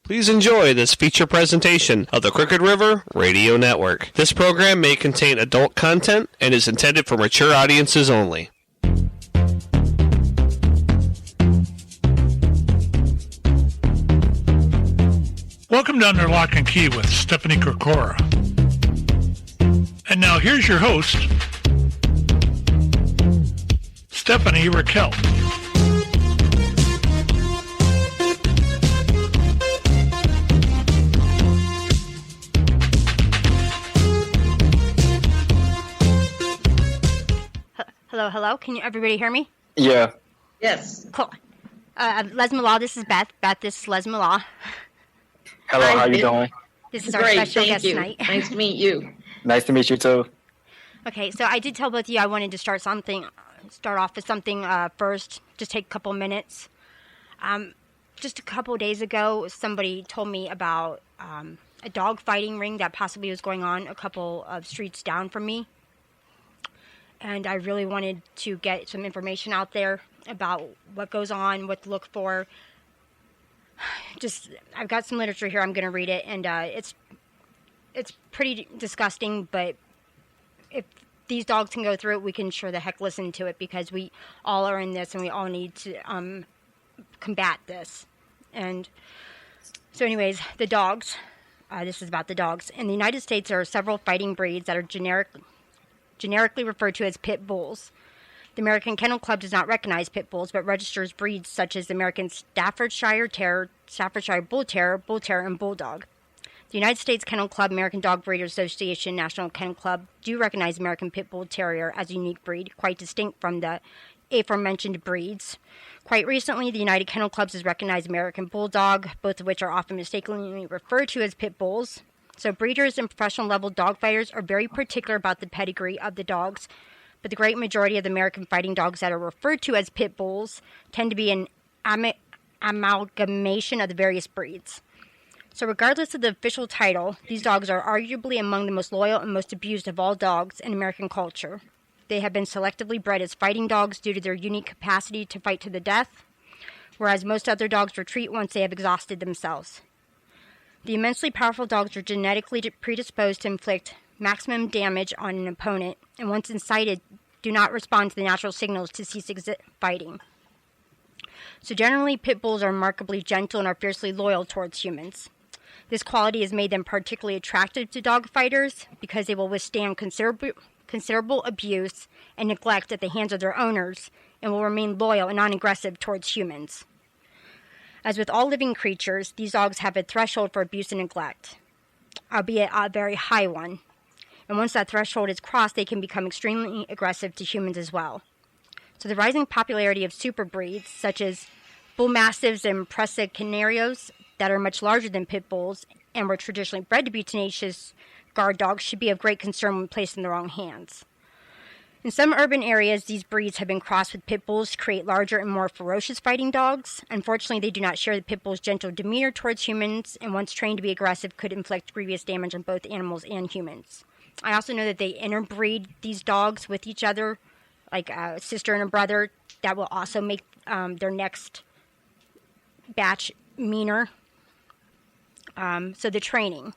Please enjoy this feature presentation of the Crooked River Radio Network. This program may contain adult content and is intended for mature audiences only. Welcome to Under Lock and Key with Steffanie Kirkora. And now here's your host, Steffanie Raquel. Hello. Can everybody hear me? Yeah. Yes. Cool. Llez Millah, this is Beth. Beth, this is Llez Millah. Hello, Hi, how you Beth. doing? This is our Great, special thank guest you. tonight. Nice to meet you. Nice to meet you too. Okay, so I did tell both of you I wanted to start off with something first. Just take a couple minutes. Just a couple days ago, somebody told me about a dog fighting ring that possibly was going on a couple of streets down from me. And I really wanted to get some information out there about what goes on, what to look for. I've got some literature here. I'm going to read it, and it's pretty disgusting. But if these dogs can go through it, we can sure the heck listen to it, because we all are in this, and we all need to combat this. And so, anyways, the dogs. This is about the dogs. In the United States, there are several fighting breeds that are generically referred to as pit bulls. The American Kennel Club does not recognize pit bulls, but registers breeds such as the American Staffordshire Terrier, Staffordshire Bull Terrier, and Bulldog. The United States Kennel Club, American Dog Breeders Association, National Kennel Club do recognize American Pit Bull Terrier as a unique breed, quite distinct from the aforementioned breeds. Quite recently, the United Kennel Clubs has recognized American Bulldog, both of which are often mistakenly referred to as pit bulls. So breeders and professional level dog fighters are very particular about the pedigree of the dogs, but the great majority of the American fighting dogs that are referred to as pit bulls tend to be an amalgamation of the various breeds. So regardless of the official title, these dogs are arguably among the most loyal and most abused of all dogs in American culture. They have been selectively bred as fighting dogs due to their unique capacity to fight to the death, whereas most other dogs retreat once they have exhausted themselves. The immensely powerful dogs are genetically predisposed to inflict maximum damage on an opponent, and once incited, do not respond to the natural signals to cease fighting. So generally, pit bulls are remarkably gentle and are fiercely loyal towards humans. This quality has made them particularly attractive to dog fighters because they will withstand considerable abuse and neglect at the hands of their owners and will remain loyal and non-aggressive towards humans. As with all living creatures, these dogs have a threshold for abuse and neglect, albeit a very high one. And once that threshold is crossed, they can become extremely aggressive to humans as well. So the rising popularity of super breeds, such as bull mastiffs and presa canarios, that are much larger than pit bulls and were traditionally bred to be tenacious guard dogs, should be of great concern when placed in the wrong hands. In some urban areas, these breeds have been crossed with pit bulls to create larger and more ferocious fighting dogs. Unfortunately, they do not share the pit bull's gentle demeanor towards humans, and once trained to be aggressive, could inflict grievous damage on both animals and humans. I also know that they interbreed these dogs with each other, like a sister and a brother, that will also make their next batch meaner. So the training.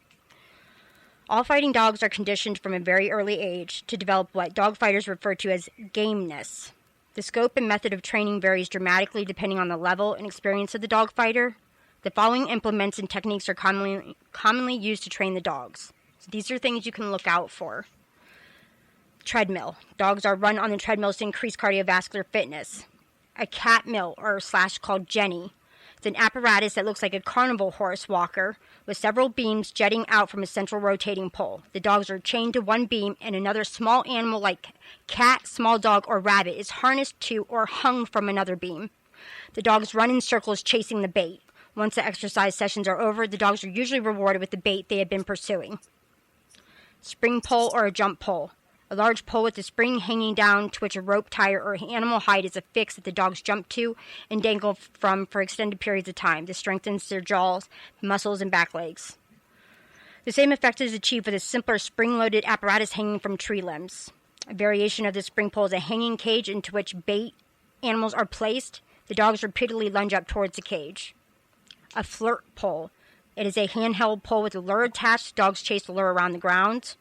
All fighting dogs are conditioned from a very early age to develop what dog fighters refer to as gameness. The scope and method of training varies dramatically depending on the level and experience of the dog fighter. The following implements and techniques are commonly used to train the dogs. So these are things you can look out for. Treadmill. Dogs are run on the treadmills to increase cardiovascular fitness. A cat mill, or / called Jenny. It's an apparatus that looks like a carnival horse walker with several beams jetting out from a central rotating pole. The dogs are chained to one beam, and another small animal like cat, small dog, or rabbit is harnessed to or hung from another beam. The dogs run in circles chasing the bait. Once the exercise sessions are over, the dogs are usually rewarded with the bait they have been pursuing. Spring pole or a jump pole. A large pole with a spring hanging down to which a rope, tire, or animal hide is affixed that the dogs jump to and dangle from for extended periods of time. This strengthens their jaws, muscles, and back legs. The same effect is achieved with a simpler spring-loaded apparatus hanging from tree limbs. A variation of the spring pole is a hanging cage into which bait animals are placed. The dogs repeatedly lunge up towards the cage. A flirt pole. It is a handheld pole with a lure attached. Dogs chase the lure around the ground.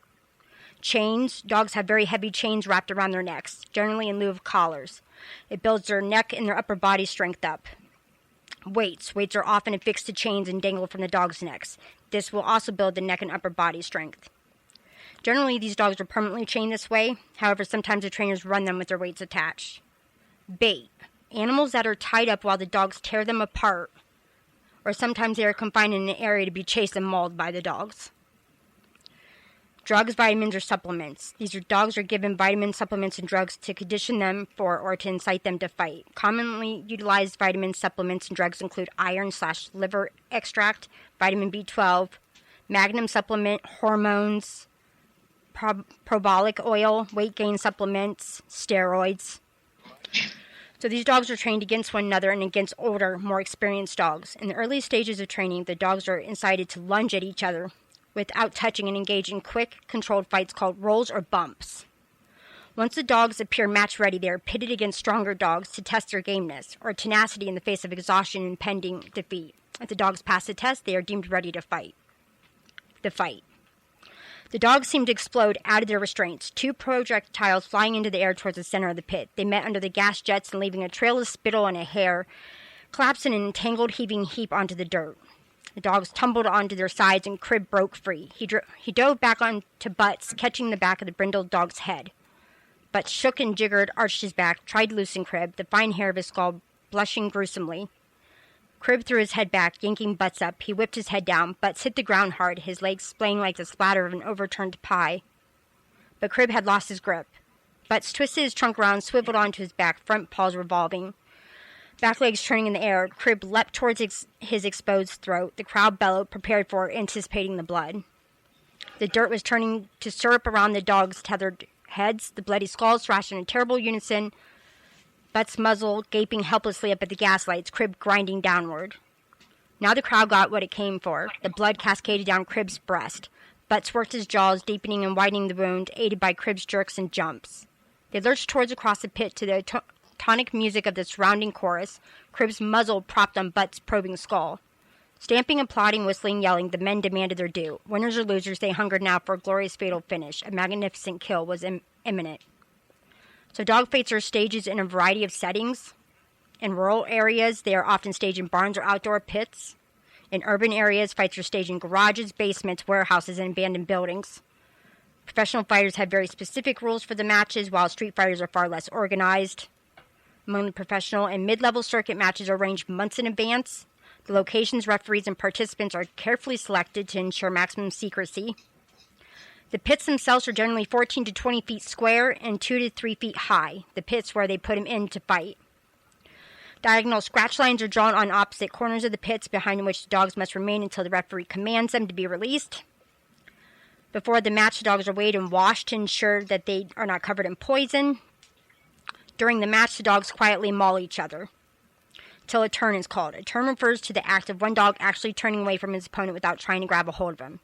Chains. Dogs have very heavy chains wrapped around their necks, generally in lieu of collars. It builds their neck and their upper body strength up. Weights. Weights are often affixed to chains and dangle from the dog's necks. This will also build the neck and upper body strength. Generally, these dogs are permanently chained this way. However, sometimes the trainers run them with their weights attached. Bait. Animals that are tied up while the dogs tear them apart, or sometimes they are confined in an area to be chased and mauled by the dogs. Drugs, vitamins, or supplements. Dogs are given vitamin supplements and drugs to condition them for or to incite them to fight. Commonly utilized vitamin supplements and drugs include iron/liver extract, vitamin B12, magnesium supplement, hormones, probolic oil, weight gain supplements, steroids. So these dogs are trained against one another and against older, more experienced dogs. In the early stages of training, the dogs are incited to lunge at each other without touching and engage in quick, controlled fights called rolls or bumps. Once the dogs appear match-ready, they are pitted against stronger dogs to test their gameness or tenacity in the face of exhaustion and impending defeat. If the dogs pass the test, they are deemed ready to fight. The dogs seemed to explode out of their restraints, 2 projectiles flying into the air towards the center of the pit. They met under the gas jets and, leaving a trail of spittle and a hair, collapsed in an entangled, heaving heap onto the dirt. The dogs tumbled onto their sides and Crib broke free. He dove back onto Butts, catching the back of the brindled dog's head. Butts shook and jiggered, arched his back, tried to loosen Crib, the fine hair of his skull blushing gruesomely. Crib threw his head back, yanking Butts up. He whipped his head down. Butts hit the ground hard, his legs splaying like the splatter of an overturned pie. But Crib had lost his grip. Butts twisted his trunk around, swiveled onto his back, front paws revolving. Back legs turning in the air, Crib leapt towards his exposed throat. The crowd bellowed, prepared for, anticipating the blood. The dirt was turning to syrup around the dogs' tethered heads. The bloody skulls thrashed in a terrible unison. Butts' muzzle gaping helplessly up at the gaslights, Crib grinding downward. Now the crowd got what it came for. The blood cascaded down Crib's breast. Butts worked his jaws, deepening and widening the wound, aided by Crib's jerks and jumps. They lurched towards across the pit to the tonic music of the surrounding chorus, Crib's muzzle propped on Butts' probing skull. Stamping, applauding, whistling, yelling, the men demanded their due. Winners or losers, they hungered now for a glorious fatal finish. A magnificent kill was imminent. So dog fights are staged in a variety of settings. In rural areas, they are often staged in barns or outdoor pits. In urban areas, fights are staged in garages, basements, warehouses, and abandoned buildings. Professional fighters have very specific rules for the matches, while street fighters are far less organized. Among the professional and mid-level circuit matches are arranged months in advance. The locations, referees, and participants are carefully selected to ensure maximum secrecy. The pits themselves are generally 14 to 20 feet square and 2 to 3 feet high, the pits where they put him in to fight. Diagonal scratch lines are drawn on opposite corners of the pits, behind which the dogs must remain until the referee commands them to be released. Before the match, the dogs are weighed and washed to ensure that they are not covered in poison. During the match, the dogs quietly maul each other till a turn is called. A turn refers to the act of one dog actually turning away from his opponent without trying to grab a hold of him.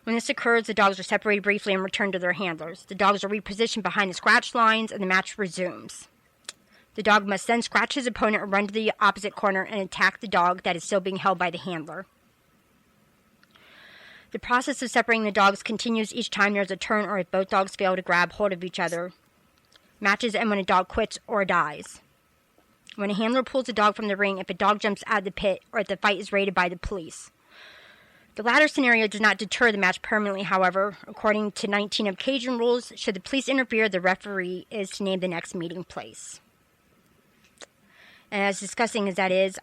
When this occurs, the dogs are separated briefly and returned to their handlers. The dogs are repositioned behind the scratch lines, and the match resumes. The dog must then scratch his opponent or run to the opposite corner and attack the dog that is still being held by the handler. The process of separating the dogs continues each time there is a turn or if both dogs fail to grab hold of each other. Matches end when a dog quits or dies. When a handler pulls a dog from the ring, if a dog jumps out of the pit, or if the fight is raided by the police. The latter scenario does not deter the match permanently, however. According to 19 of Cajun rules, should the police interfere, the referee is to name the next meeting place. And as disgusting as that is,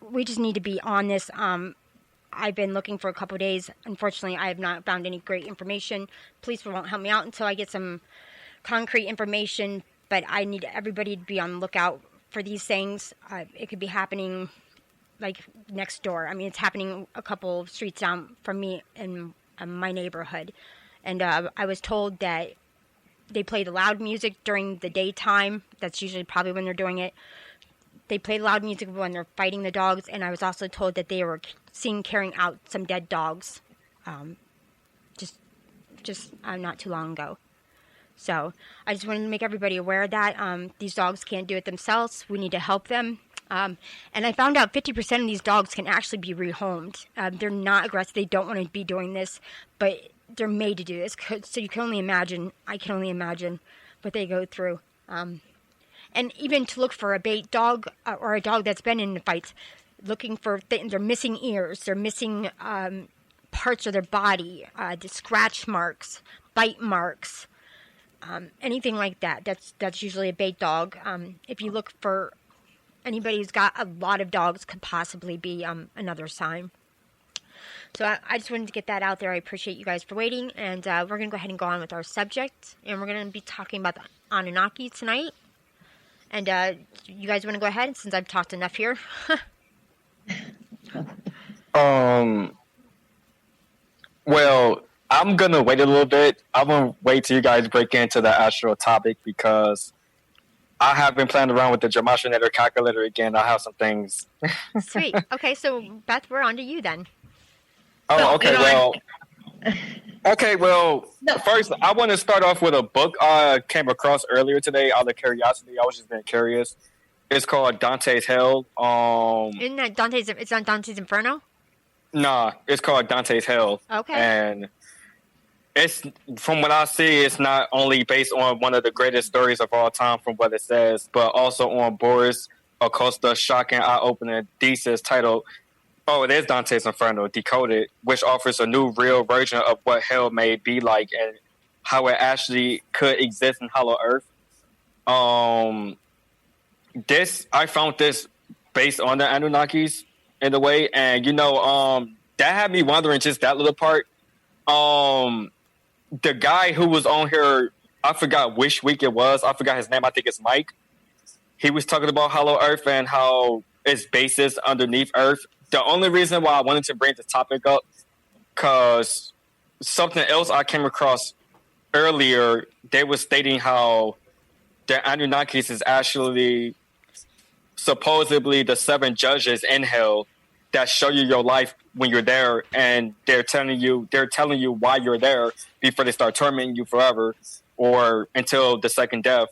we just need to be on this. I've been looking for a couple of days. Unfortunately, I have not found any great information. Police won't help me out until I get some concrete information, but I need everybody to be on the lookout for these things. It could be happening like next door. I mean, it's happening a couple of streets down from me in my neighborhood. And I was told that they play the loud music during the daytime. That's usually probably when they're doing it. They play loud music when they're fighting the dogs. And I was also told that they were seen carrying out some dead dogs just not too long ago. So I just wanted to make everybody aware of that. These dogs can't do it themselves. We need to help them. And I found out 50% of these dogs can actually be rehomed. They're not aggressive. They don't want to be doing this, but they're made to do this. So you can only imagine, I can only imagine what they go through. And even to look for a bait dog or a dog that's been in fights, looking for things, they're missing ears, they're missing parts of their body, the scratch marks, bite marks, anything like that. That's usually a bait dog. If you look for anybody who's got a lot of dogs, could possibly be another sign. So I just wanted to get that out there. I appreciate you guys for waiting, and we're going to go ahead and go on with our subject, and we're going to be talking about the Anunnaki tonight. And you guys want to go ahead, since I've talked enough here? Well, I'm going to wait a little bit. I'm going to wait till you guys break into the actual topic because I have been playing around with the Gematria calculator again. I have some things. Sweet. Okay, so Beth, we're on to you then. Oh, okay. First, I want to start off with a book I came across earlier today out of curiosity. I was just being curious. It's called dante'shell. Isn't that Dante's? It's on Dante's Inferno? Nah, it's called dante'shell. Okay. And it's, from what I see, it's not only based on one of the greatest stories of all time from what it says, but also on Boris Acosta's shocking, eye-opening thesis titled, it is Dante's Inferno, Decoded, which offers a new real version of what hell may be like and how it actually could exist in Hollow Earth. I found this based on the Anunnakis in a way, and that had me wondering just that little part. The guy who was on here, I forgot which week it was. I forgot his name. I think it's Mike. He was talking about Hollow Earth and how its basis underneath Earth. The only reason why I wanted to bring this topic up, because something else I came across earlier, they were stating how the Anunnakis is actually supposedly the 7 judges in hell that show you your life when you're there, and they're telling you why you're there before they start tormenting you forever or until the second death.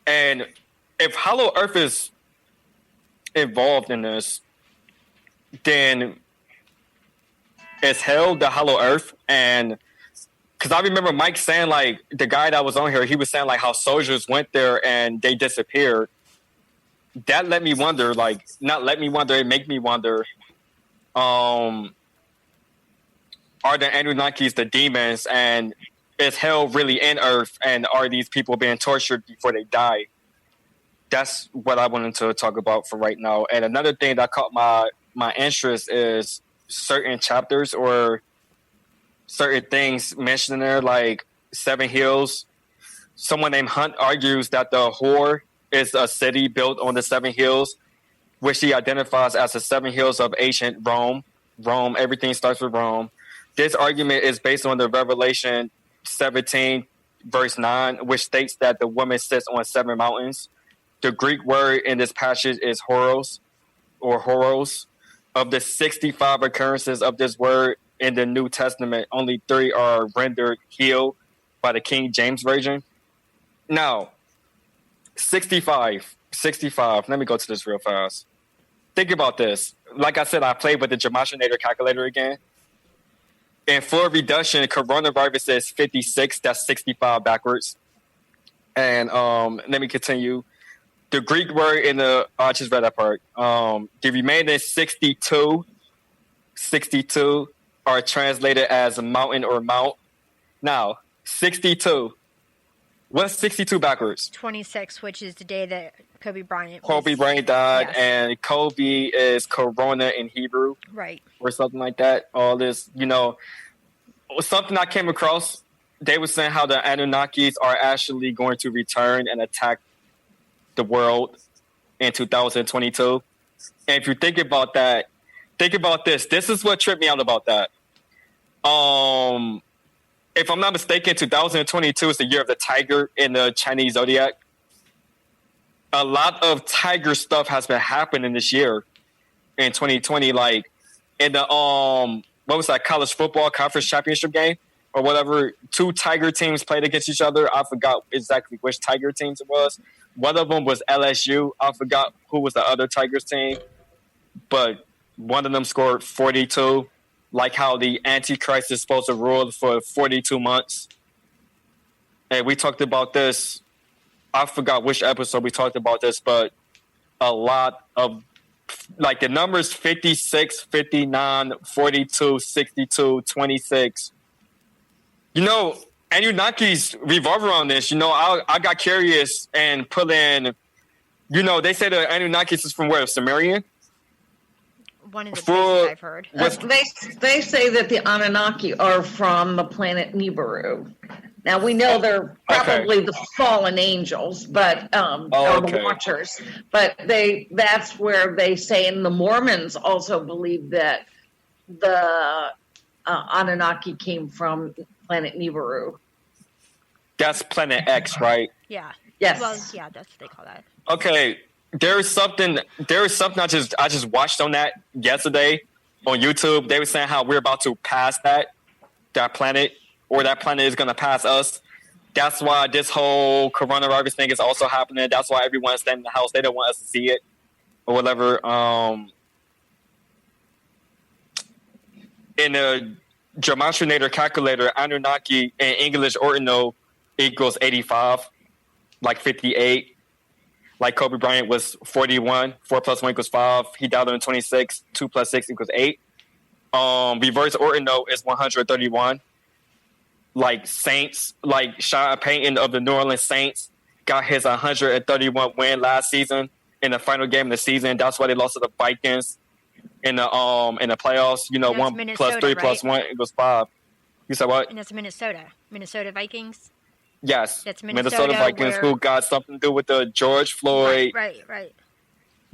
And if Hollow Earth is involved in this, then is hell the Hollow Earth? And because I remember Mike saying, like, the guy that was on here, he was saying like how soldiers went there and they disappeared. That let me wonder, like, not let me wonder, it make me wonder, are the Anunnakis the demons, and is hell really in Earth, and are these people being tortured before they die? That's what I wanted to talk about for right now. And another thing that caught my interest is certain chapters or certain things mentioned in there, like 7 Hills. Someone named Hunt argues that the Whore is a city built on the 7 Hills, which he identifies as the 7 Hills of ancient Rome. Rome, everything starts with Rome. This argument is based on the Revelation 17, verse 9, which states that the woman sits on 7 mountains. The Greek word in this passage is horos, or horos. Of the 65 occurrences of this word in the New Testament, only 3 are rendered heel by the King James Version. Now, 65. Let me go to this real fast. Think about this. Like I said, I played with the Gematria calculator again. And for reduction, coronavirus is 56. That's 65 backwards. And let me continue. The Greek word in the, I just read that part. The remaining 62 are translated as mountain or mount. Now, 62. What's 62 backwards? 26, which is the day that Kobe Bryant died, yes. And Kobe is Corona in Hebrew. Right. Or something like that. All this, something I came across, they were saying how the Anunnakis are actually going to return and attack the world in 2022. And if you think about that, think about this. This is what tripped me out about that. If I'm not mistaken, 2022 is the year of the tiger in the Chinese zodiac. A lot of tiger stuff has been happening this year in 2020, like in the what was that, college football conference championship game or whatever, 2 tiger teams played against each other. I forgot exactly which tiger teams it was, One of them was LSU. I forgot who was the other Tigers team, but one of them scored 42. Like how the Antichrist is supposed to rule for 42 months. And we talked about this. I forgot which episode we talked about this, but a lot of, like, the numbers 56, 59, 42, 62, 26. You know, Anunnakis revolve around this. You know, I got curious and put in, you know, they say the Anunnakis is from where? Sumerian? One of the places I've heard. They say that the Anunnaki are from the planet Nibiru. Now, we know they're probably the fallen angels, but or the Watchers. But that's where they say, and the Mormons also believe that the Anunnaki came from planet Nibiru. That's Planet X, right? Yeah. Yes. Well, yeah, that's what they call that. Okay. There is something I just watched on that yesterday on YouTube. They were saying how we're about to pass that planet, or that planet is going to pass us. That's why this whole coronavirus thing is also happening. That's why everyone's staying in the house. They don't want us to see it or whatever. In the Gematria calculator, Anunnaki in English ordinal equals 85, like 58. Like Kobe Bryant was 41. 4 plus 1 equals 5. He died on 26. 2 plus 6 equals 8. Reverse ordinal is 131. Like Saints, like Sean Payton of the New Orleans Saints got his 131 win last season in the final game of the season. That's why they lost to the Vikings in the playoffs. You know, 1 plus 3 plus 1 equals 5. You said what? And that's Minnesota Vikings. Yes, that's Minnesota Vikings, who got something to do with the George Floyd right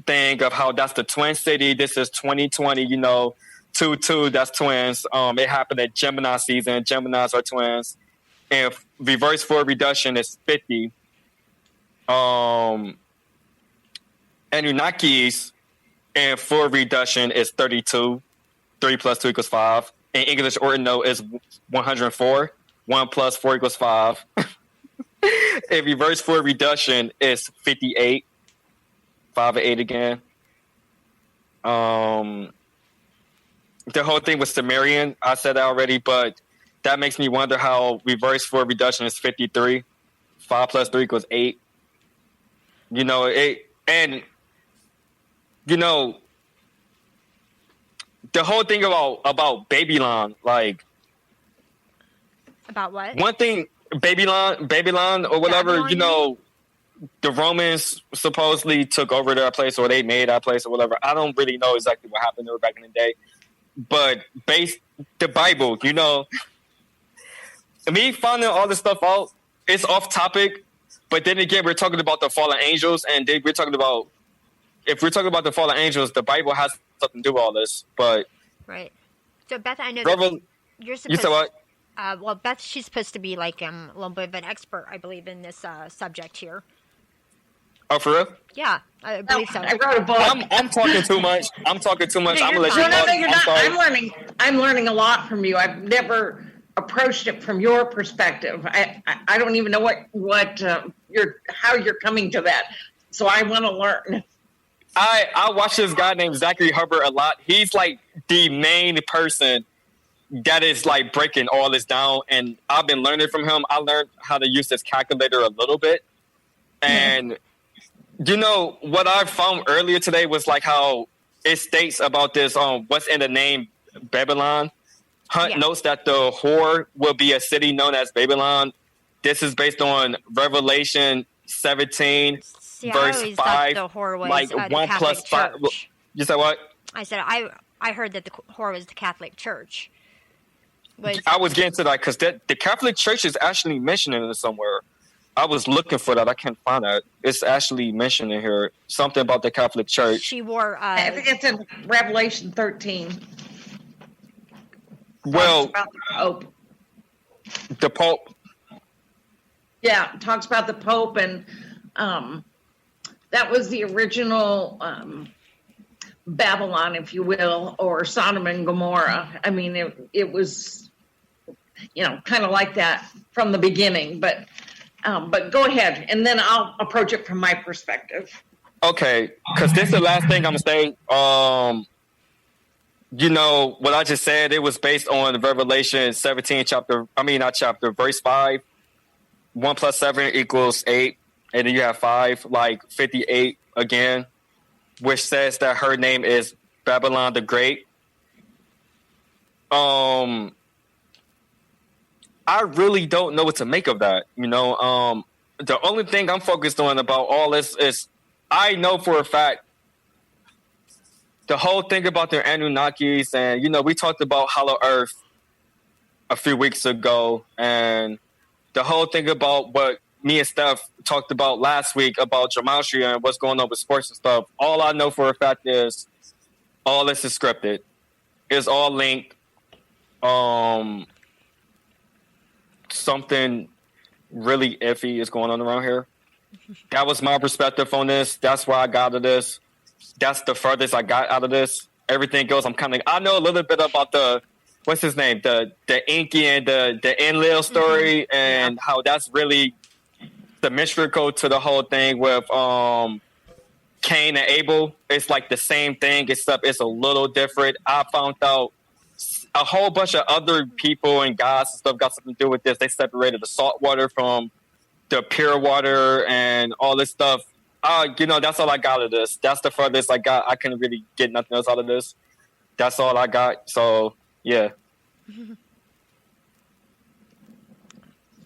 thing of how that's the Twin City. This is 2020, you know, 2-2, that's twins. It happened at Gemini season. Geminis are twins. And reverse forward reduction is 50. Anunnakis and forward reduction is 32. 3 plus 2 equals 5. And English ordinal is 104. 1 plus 4 equals 5. And reverse forward reduction is 58. 5 and 8 again. The whole thing was Sumerian. I said that already, but that makes me wonder how reverse forward reduction is 53. 5 plus 3 equals 8. You know, and you know, the whole thing about Babylon, like, about what? One thing, Babylon or whatever, Babylon, you know, the Romans supposedly took over their place, or they made that place or whatever. I don't really know exactly what happened there back in the day. But the Bible, you know, me finding all this stuff out, it's off topic. But then again, we're talking about the fallen angels, and if we're talking about the fallen angels, the Bible has something to do with all this. But right. So Beth, I know that you're supposed. You said what? Well, Beth, she's supposed to be like a little bit of an expert, I believe, in this subject here. Oh, for real? Yeah, I believe so. I wrote a book. I'm talking too much. I'm talking too much. No, I'm gonna let you No, you're not. sorry. I'm learning a lot from you. I've never approached it from your perspective. I don't even know how you're coming to that. So I want to learn. I watch this guy named Zachary Hubbard a lot. He's like the main person that is like breaking all this down, and I've been learning from him. I learned how to use this calculator a little bit, and you know what I found earlier today was like how it states about this what's in the name Babylon. Hunt notes that the whore will be a city known as Babylon. This is based on Revelation 17 verse 5. The whore was like the 1 plus Catholic 5. Church. You said what? I said I heard that the whore was the Catholic Church. I was getting to that because the Catholic Church is actually mentioned in it somewhere. I was looking for that. I can't find that. It's actually mentioned in here. Something about the Catholic Church. She wore. I think it's in Revelation 13. Well, about the Pope. The Pope. Yeah, it talks about the Pope, and that was the original Babylon, if you will, or Sodom and Gomorrah. I mean, it was, you know, kind of like that from the beginning. But But go ahead, and then I'll approach it from my perspective. Okay, because this is the last thing I'm going to say. You know, what I just said, it was based on Revelation 17 verse 5. 1 plus 7 equals 8. And then you have 5, like 58 again, which says that her name is Babylon the Great. I really don't know what to make of that. You know, the only thing I'm focused on about all this is I know for a fact the whole thing about the Anunnakis, and, you know, we talked about Hollow Earth a few weeks ago, and the whole thing about what me and Steph talked about last week about gematria and what's going on with sports and stuff. All I know for a fact is all this is scripted. It's all linked. Something really iffy is going on around here. That was my perspective on this. That's why I got to this. That's the furthest I got out of this. Everything else, I know a little bit about the, what's his name? The Inky and the Enlil story, and how that's really symmetrical to the whole thing with Cain and Abel. It's like the same thing, except it's a little different. I found out a whole bunch of other people and gods and stuff got something to do with this. They separated the salt water from the pure water and all this stuff. You know, that's all I got out of this. That's the furthest I got. I couldn't really get nothing else out of this. That's all I got. So, yeah.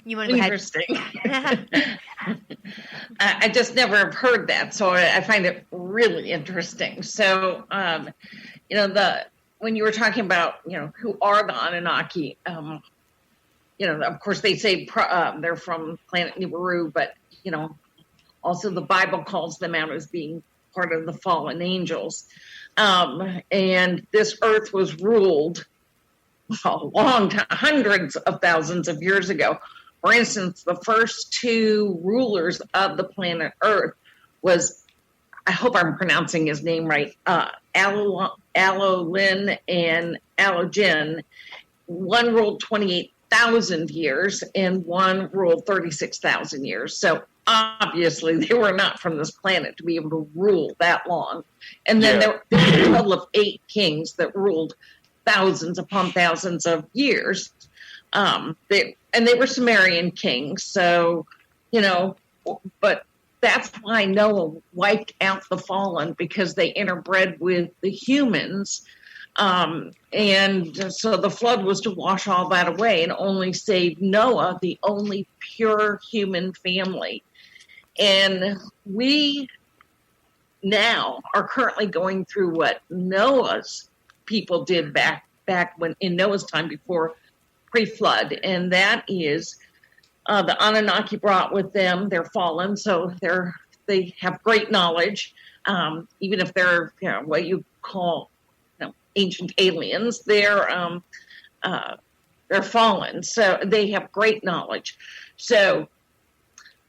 You want to go Interesting. I just never have heard that, so I find it really interesting. So, you know, when you were talking about, you know, who are the Anunnaki, you know, of course they say they're from planet Nibiru, but, you know, also the Bible calls them out as being part of the fallen angels. And this earth was ruled a long time, hundreds of thousands of years ago. For instance, the first 2 rulers of the planet Earth was, I hope I'm pronouncing his name right, Alolin and Alogin. One ruled 28,000 years and one ruled 36,000 years. So obviously they were not from this planet to be able to rule that long. And then there were a total of 8 kings that ruled thousands upon thousands of years. They were Sumerian kings, so, you know, but that's why Noah wiped out the fallen, because they interbred with the humans. And so the flood was to wash all that away and only save Noah, the only pure human family. And we now are currently going through what Noah's people did back when in Noah's time before pre-flood, and that is the Anunnaki brought with them. They're fallen, so they have great knowledge, even if they're, you know, what you call, you know, ancient aliens. They're fallen, so they have great knowledge. So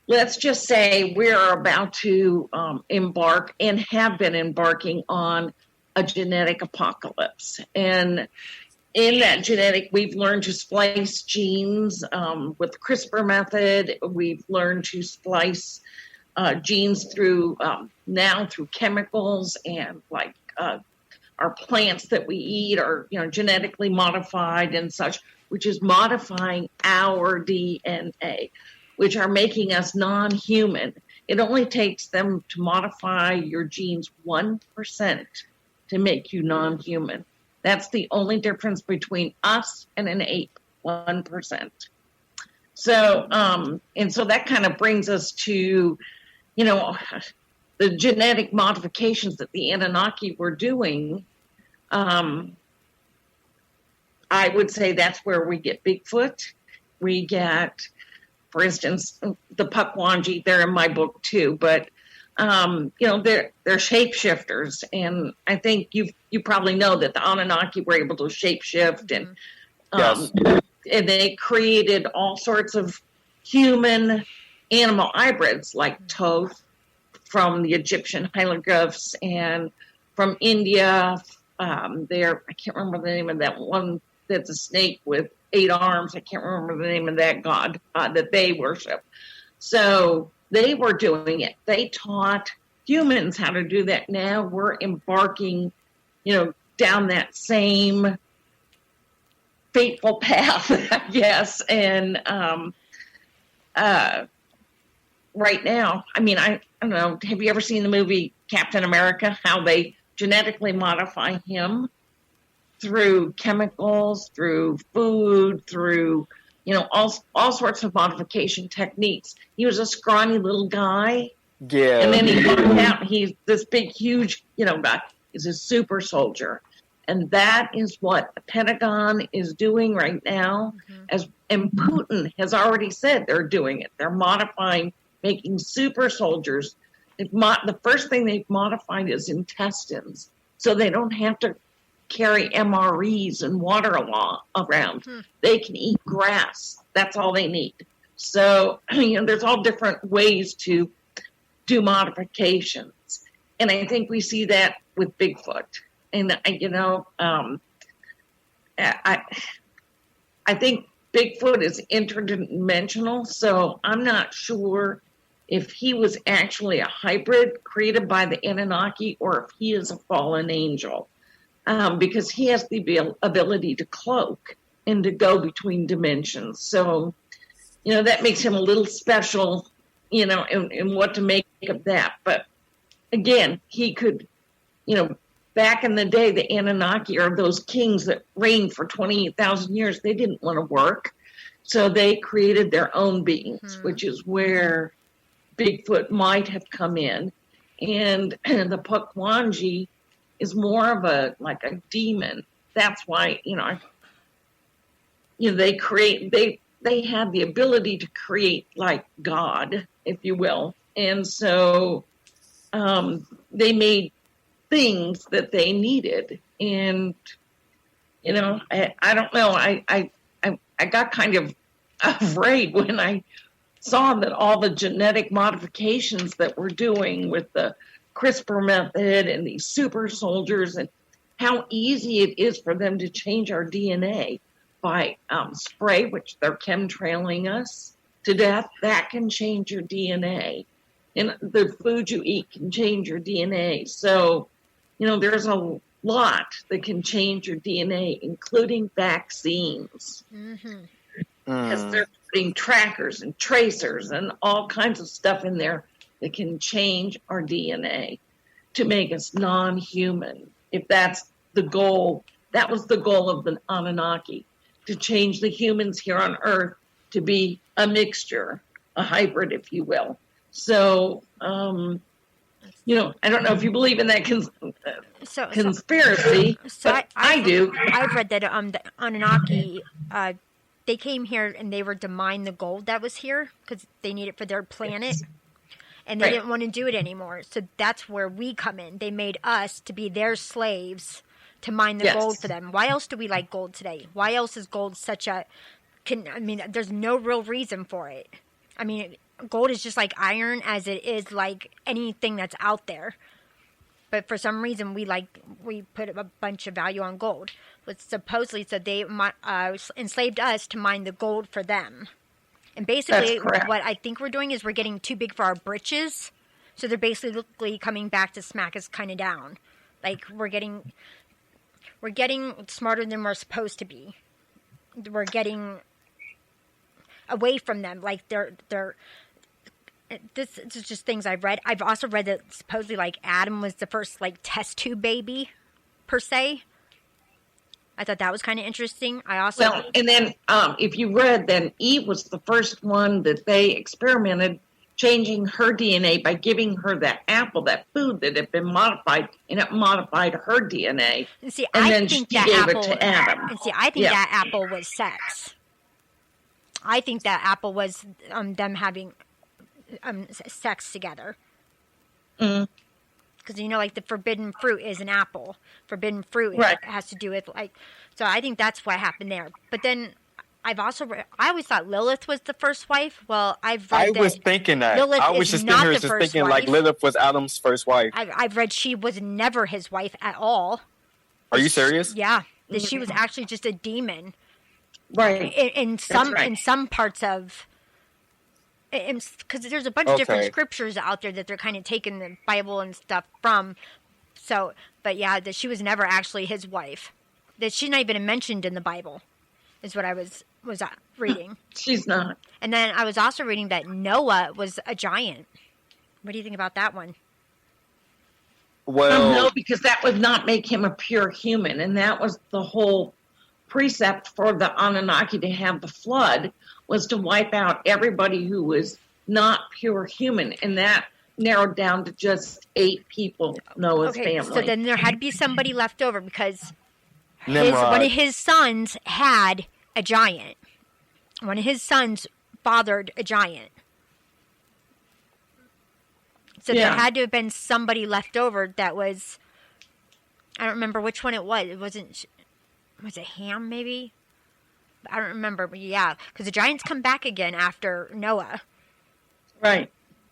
let's just say we're about to embark and have been embarking on a genetic apocalypse. And in that genetic, we've learned to splice genes with the CRISPR method. We've learned to splice genes through chemicals, and like our plants that we eat are, you know, genetically modified and such, which is modifying our DNA, which are making us non-human. It only takes them to modify your genes 1% to make you non-human. That's the only difference between us and an ape, 1%. So, and so that kind of brings us to, you know, the genetic modifications that the Anunnaki were doing. I would say that's where we get Bigfoot. We get, for instance, the Pukwudgie. They're in my book too, but you know, they're shapeshifters, and I think you probably know that the Anunnaki were able to shapeshift, and and they created all sorts of human animal hybrids, like Thoth from the Egyptian hieroglyphs, and from India. I can't remember the name of that one. That's a snake with 8 arms. I can't remember the name of that god that they worship. So they were doing it. They taught humans how to do that. Now we're embarking, down that same fateful path, I guess. And right now, I mean, I don't know, have you ever seen the movie Captain America? How they genetically modify him through chemicals, through food, through, all sorts of modification techniques. He was a scrawny little guy. Yeah. And then he worked out, he's this big, huge, guy. He's a super soldier. And that is what the Pentagon is doing right now. And Putin has already said they're doing it. They're modifying, making super soldiers. The first thing they've modified is intestines, so they don't have to carry MREs and water around. They can eat grass. That's all they need. So, there's all different ways to do modifications. And I think we see that with Bigfoot. And, I think Bigfoot is interdimensional, so I'm not sure if he was actually a hybrid created by the Anunnaki or if he is a fallen angel, because he has the ability to cloak and to go between dimensions. So, that makes him a little special, in what to make of that. But again, he could, back in the day, the Anunnaki are those kings that reigned for 28,000 years. They didn't want to work. So they created their own beings, which is where Bigfoot might have come in. And the Pukwudgie is more of a demon. That's why, they have the ability to create like God, if you will. And so they made things that they needed. And, I don't know. I got kind of afraid when I saw that all the genetic modifications that we're doing with the CRISPR method and these super soldiers, and how easy it is for them to change our DNA by spray, which they're chemtrailing us to death. That can change your DNA. And the food you eat can change your DNA. So, there's a lot that can change your DNA, including vaccines. Because they're putting trackers and tracers and all kinds of stuff in there that can change our DNA to make us non-human. If that's the goal, that was the goal of the Anunnaki, to change the humans here on Earth to be a mixture, a hybrid, if you will. So, I don't know if you believe in that conspiracy, but I do. I've read that the Anunnaki, they came here and they were to mine the gold that was here because they need it for their planet. And they didn't want to do it anymore. So that's where we come in. They made us to be their slaves to mine the gold for them. Why else do we like gold today? Why else is gold such a... there's no real reason for it. Gold is just like iron as it is like anything that's out there. But for some reason, we put a bunch of value on gold. But supposedly, so they enslaved us to mine the gold for them. And basically, what I think we're doing is we're getting too big for our britches. So they're basically coming back to smack us kind of down. Like we're getting smarter than we're supposed to be. We're getting away from them. Like this is just things I've read. I've also read that supposedly Adam was the first test tube baby, per se. I thought that was kind of interesting. And then if you read, then Eve was the first one that they experimented changing her DNA by giving her that apple, that food that had been modified, and it modified her DNA. And see, and I then think she that gave apple, it to Adam. And see, I think that apple was sex. I think that apple was them having sex together. Because the forbidden fruit is an apple. Forbidden fruit has to do with so I think that's what happened there. But then I always thought Lilith was the first wife. Well, I was thinking that. Lilith I was just thinking wife. Lilith was Adam's first wife. I've read she was never his wife at all. Are you serious? Yeah, that she was actually just a demon. Right. In some parts of because there's a bunch of different scriptures out there that they're kind of taking the Bible and stuff from. So, but yeah, that she was never actually his wife. That she's not even mentioned in the Bible, is what I was reading. She's not. And then I was also reading that Noah was a giant. What do you think about that one? Well, no, because that would not make him a pure human, and that was the whole precept for the Anunnaki to have the flood, was to wipe out everybody who was not pure human, and that narrowed down to just 8 people, Noah's family. So then there had to be somebody left over, because one of his sons had a giant. One of his sons fathered a giant. So there had to have been somebody left over that was, I don't remember which one it was. It wasn't, was it Ham maybe? I don't remember, but yeah, because the giants come back again after Noah. Right.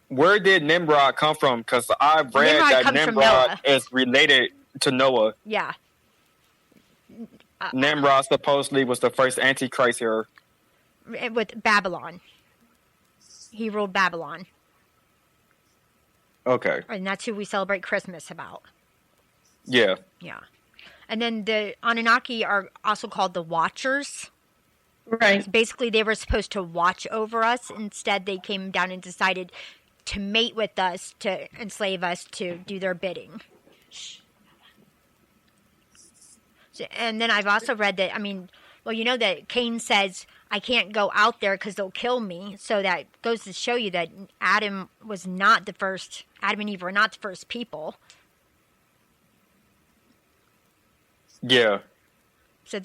Where did Nimrod come from? Because I've read that Nimrod is related to Noah. Yeah. Nimrod supposedly was the first Antichrist here. With Babylon. He ruled Babylon. Okay. And that's who we celebrate Christmas about. Yeah. Yeah. And then the Anunnaki are also called the Watchers. Right. So basically, they were supposed to watch over us. Instead, they came down and decided to mate with us, to enslave us, to do their bidding. So, and then I've also read that, you know that Cain says, I can't go out there because they'll kill me. So that goes to show you that Adam and Eve were not the first people. Yeah. So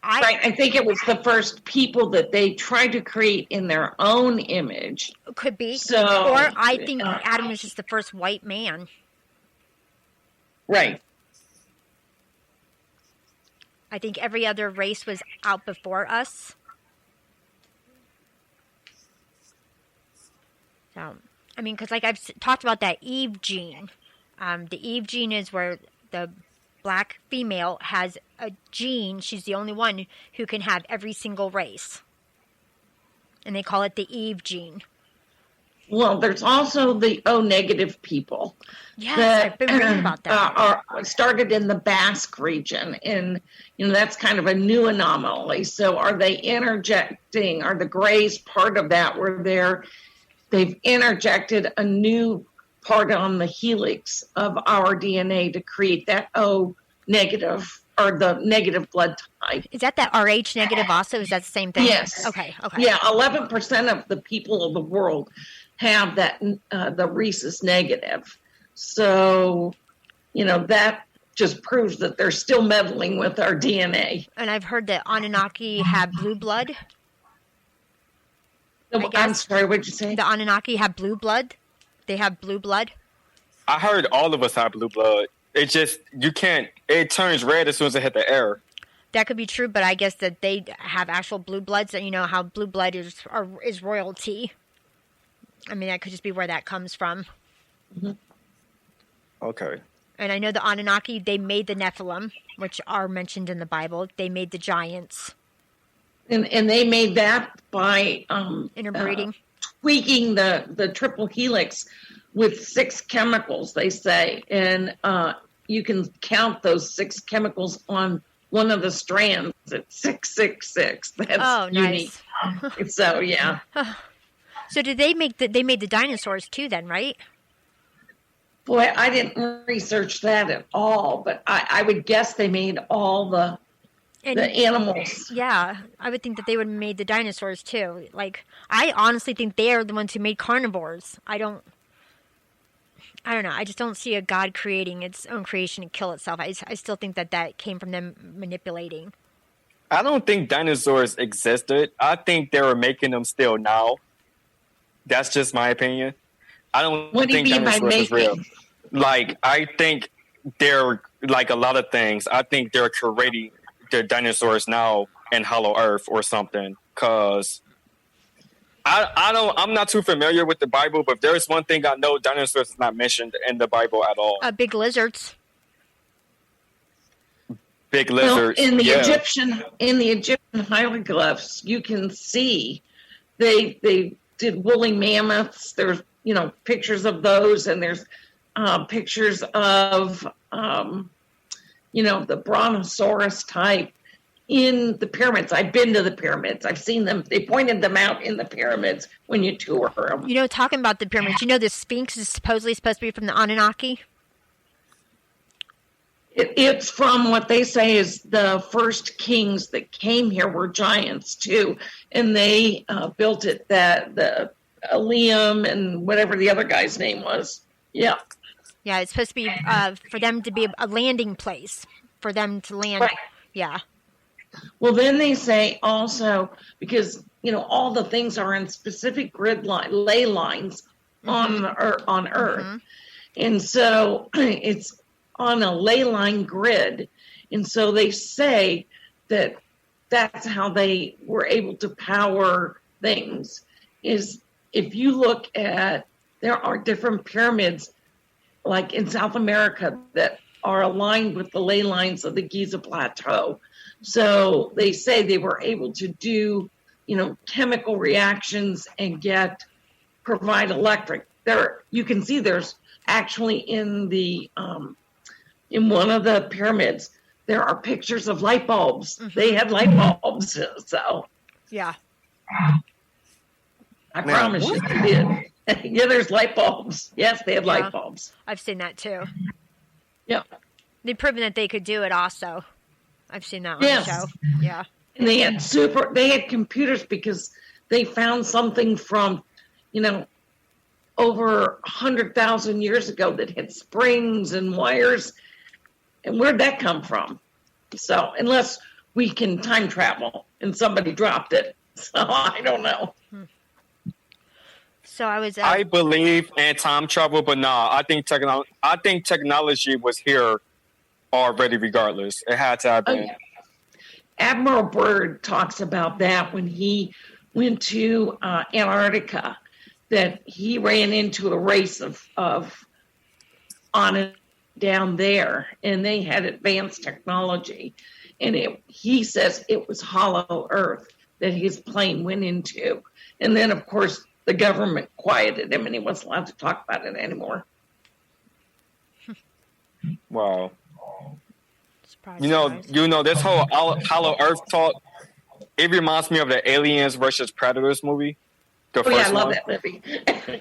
I think it was the first people that they tried to create in their own image. Could be. So, or I think Adam was just the first white man. Right. I think every other race was out before us. So, because like I've talked about that Eve gene. The Eve gene is where the black female has a gene. She's the only one who can have every single race. And they call it the Eve gene. Well, there's also the O-negative people. Yes, I've been reading about that. Started in the Basque region, and that's kind of a new anomaly. So, are they interjecting? Are the Greys part of that? Where they've interjected a new part on the helix of our DNA to create that O-negative or the negative blood type. Is that Rh negative also? Is that the same thing? Yes. Okay. Yeah, 11% of the people of the world have that, the rhesus negative. So, that just proves that they're still meddling with our DNA. And I've heard that Anunnaki have blue blood. I'm sorry, what'd you say? The Anunnaki have blue blood? They have blue blood? I heard all of us have blue blood. It just, it turns red as soon as it hit the air. That could be true, but I guess that they have actual blue bloods, and how blue blood is royalty. That could just be where that comes from. Mm-hmm. Okay. And I know the Anunnaki, they made the Nephilim, which are mentioned in the Bible. They made the giants. And they made that by interbreeding, tweaking the triple helix with 6 chemicals, they say, and you can count those 6 chemicals on one of the strands at 666. That's unique. Nice. So yeah. So did they make they made the dinosaurs too? Then, right? Boy, I didn't research that at all, but I would guess they made all the animals. Yeah, I would think that they would have made the dinosaurs too. Like, I honestly think they are the ones who made carnivores. I don't know. I just don't see a god creating its own creation to kill itself. I still think that came from them manipulating. I don't think dinosaurs existed. I think they were making them still now. That's just my opinion. I don't think dinosaurs is real. Like, I think they're like a lot of things. I think they're creating the dinosaurs now in Hollow Earth or something. Because I'm not too familiar with the Bible, but there's one thing I know: dinosaurs is not mentioned in the Bible at all. Big lizards. Big lizards. Well, in the Egyptian hieroglyphs, you can see they did woolly mammoths. There's, pictures of those, and there's pictures of, the brontosaurus type in the pyramids. I've been to the pyramids. I've seen them. They pointed them out in the pyramids when you tour them. Talking about the pyramids, the Sphinx is supposedly supposed to be from the Anunnaki? It's from what they say is the first kings that came here were giants too, and they built it. That the Liam and whatever the other guy's name was. Yeah. Yeah, it's supposed to be for them to be a landing place for them to land. Right. Yeah. Well, then they say also because all the things are in specific ley lines on Earth, Mm-hmm. and so it's on a ley line grid, and so they say that that's how they were able to power things. Is if you look at, there are different pyramids like in South America that are aligned with the ley lines of the Giza Plateau. So they say they were able to do, chemical reactions and provide electric. There, you can see there's actually in one of the pyramids, there are pictures of light bulbs. Mm-hmm. They had light bulbs. So yeah, I promise you they did. Yeah, there's light bulbs. Yes, they had light bulbs. I've seen that too. Yeah. They've proven that they could do it also. I've seen that on the show. Yeah. And they had computers because they found something from, over 100,000 years ago that had springs and wires. And where'd that come from? So unless we can time travel and somebody dropped it. So I don't know. So I believe in time travel, but I think technology was here already regardless. It had to happen. Oh, yeah. Admiral Byrd talks about that when he went to Antarctica, that he ran into a race of on down there, and they had advanced technology. And he says it was hollow Earth that his plane went into. And then, of course, the government quieted him, and he wasn't allowed to talk about it anymore. Wow. This whole hollow Earth talk, it reminds me of the Aliens versus Predators movie. The first I love one. that movie.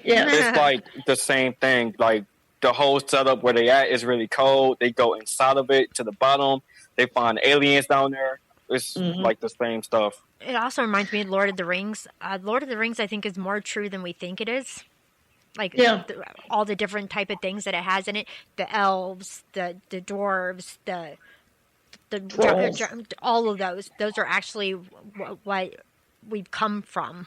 Yeah. It's like the same thing. Like the whole setup where they at is really cold. They go inside of it to the bottom. They find aliens down there. It's like the same stuff. It also reminds me of Lord of the Rings. Lord of the Rings, I think, is more true than we think it is. Like all the different type of things that it has in it. The elves, the dwarves, the all of those. Those are actually what we've come from.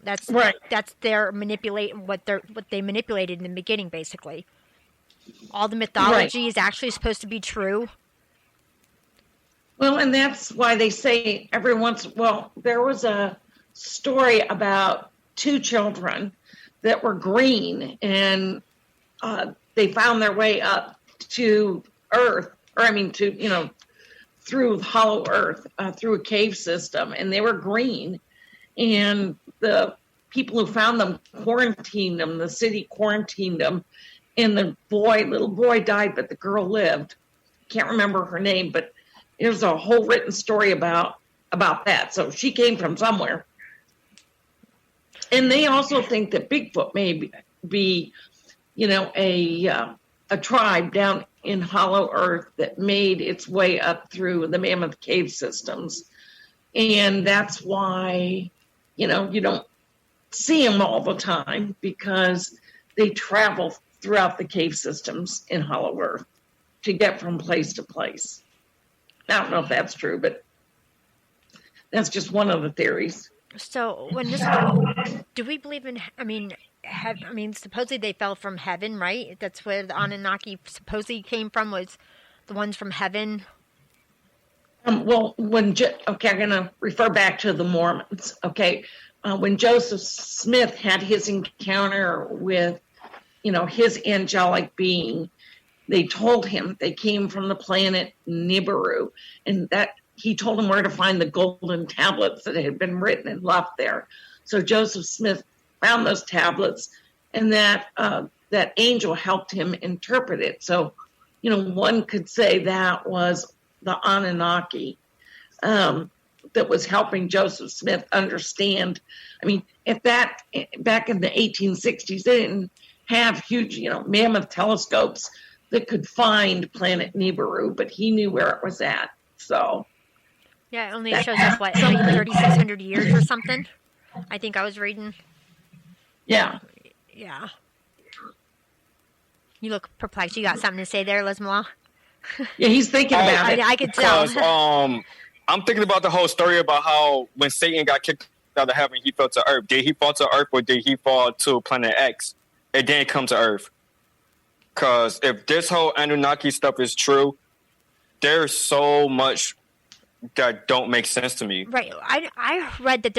That's right. That's their what they manipulated in the beginning, basically. All the mythology is actually supposed to be true. Well, and that's why they say there was a story about two children that were green, and they found their way up to Earth, through hollow Earth, through a cave system, and they were green. And the people who found them quarantined them, the city quarantined them, and the little boy died, but the girl lived. Can't remember her name, but there's a whole written story about that. So she came from somewhere. And they also think that Bigfoot may be, a tribe down in hollow Earth that made its way up through the Mammoth Cave systems. And that's why, you don't see them all the time, because they travel throughout the cave systems in hollow Earth to get from place to place. I don't know if that's true, but that's just one of the theories. So do we believe in, supposedly they fell from heaven, right? That's where the Anunnaki supposedly came from, was the ones from heaven. I'm going to refer back to the Mormons. Okay. When Joseph Smith had his encounter with, his angelic being, they told him they came from the planet Nibiru, and that he told them where to find the golden tablets that had been written and left there. So Joseph Smith found those tablets, and that angel helped him interpret it. So, one could say that was the Anunnaki that was helping Joseph Smith understand. I mean, back in the 1860s, they didn't have huge, mammoth telescopes that could find planet Nibiru, but he knew where it was at. So, yeah, it only shows us 3,600 years or something. I think I was reading. Yeah. Yeah. You look perplexed. You got something to say there, Llez? Yeah, he's thinking about it. I could tell. I'm thinking about the whole story about how when Satan got kicked out of heaven, he fell to Earth. Did he fall to Earth, or did he fall to planet X and then come to Earth? Because if this whole Anunnaki stuff is true, there's so much that don't make sense to me. Right. I read that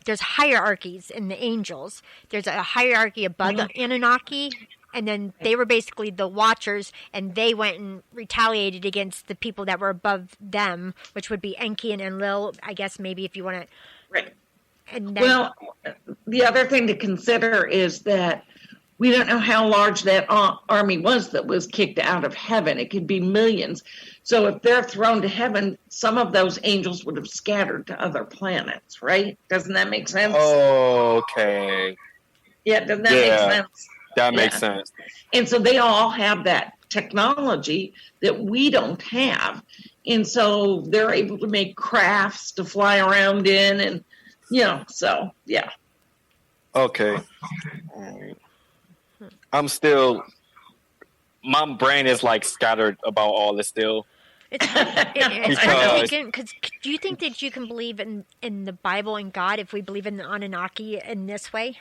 there's hierarchies in the angels. There's a hierarchy above the Anunnaki, and then they were basically the watchers, and they went and retaliated against the people that were above them, which would be Enki and Enlil, I guess, maybe, if you want to. Right. And then, well, the other thing to consider is that we don't know how large that army was that was kicked out of heaven. It could be millions. So if they're thrown to heaven, some of those angels would have scattered to other planets, right? Doesn't that make sense? Oh, okay. Yeah, doesn't that make sense? That makes sense. And so they all have that technology that we don't have. And so they're able to make crafts to fly around in, and, so, yeah. Okay. I'm still, my brain is scattered about all this still. It's hard to take in, because do you think that you can believe in the Bible and God if we believe in the Anunnaki in this way?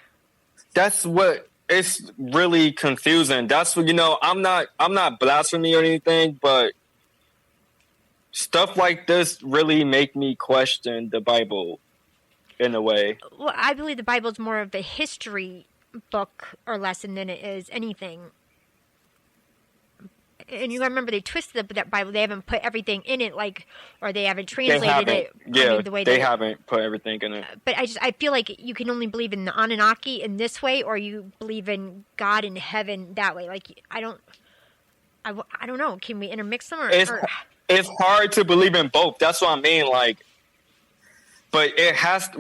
That's what, it's really confusing. That's what, I'm not blasphemy or anything, but stuff like this really make me question the Bible in a way. Well, I believe the Bible is more of a history book or lesson than it is anything. And you remember they twisted that Bible. They haven't put everything in it, or they haven't translated it. Yeah, the way they haven't put everything in it. But I feel like you can only believe in the Anunnaki in this way, or you believe in God in heaven that way. I don't know. Can we intermix them? It's hard to believe in both. That's what I mean. But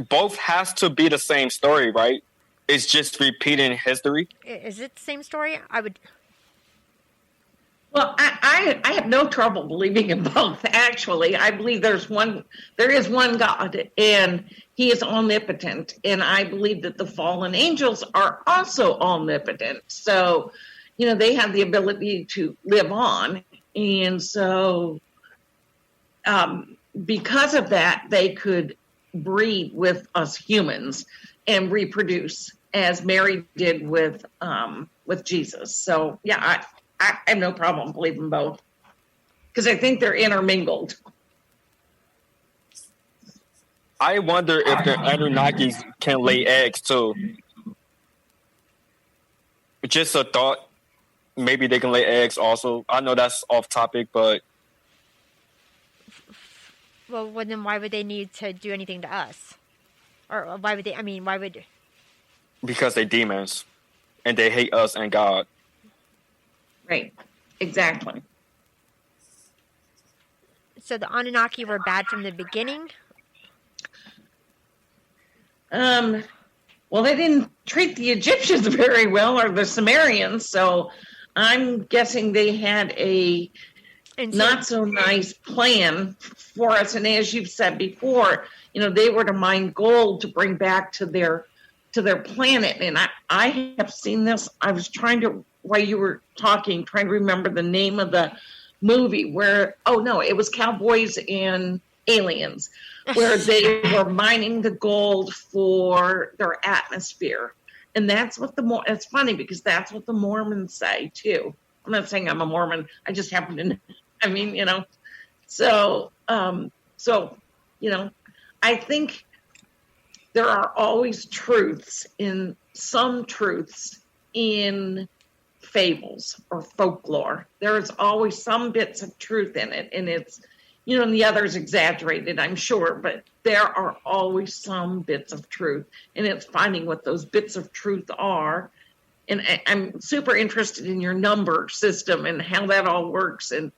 both has to be the same story, right? It's just repeating history. Is it the same story? Well, I have no trouble believing in both, actually. I believe there is one God, and he is omnipotent. And I believe that the fallen angels are also omnipotent. So, they have the ability to live on. And so, because of that, they could breed with us humans and reproduce, as Mary did with Jesus. So, yeah, I have no problem believing both, because I think they're intermingled. I wonder if the Anunnakis can lay eggs too. Just a thought. Maybe they can lay eggs also. I know that's off topic, but... Well, then why would they need to do anything to us? Or why would... Because they're demons, and they hate us and God. Right, exactly. So the Anunnaki were bad from the beginning? Well, they didn't treat the Egyptians very well, or the Sumerians, so I'm guessing they had a not so nice plan for us. And as you've said before, they were to mine gold to bring back to their planet. And I have seen this. I was while you were talking, trying to remember the name of the movie where, it was Cowboys and Aliens, where they were mining the gold for their atmosphere. And that's what it's funny, because that's what the Mormons say too. I'm not saying I'm a Mormon. I just happen to, so, I think there are always some truths in fables or folklore. There is always some bits of truth in it, and and the others exaggerated, I'm sure, but there are always some bits of truth, and it's finding what those bits of truth are. And I'm super interested in your number system and how that all works, and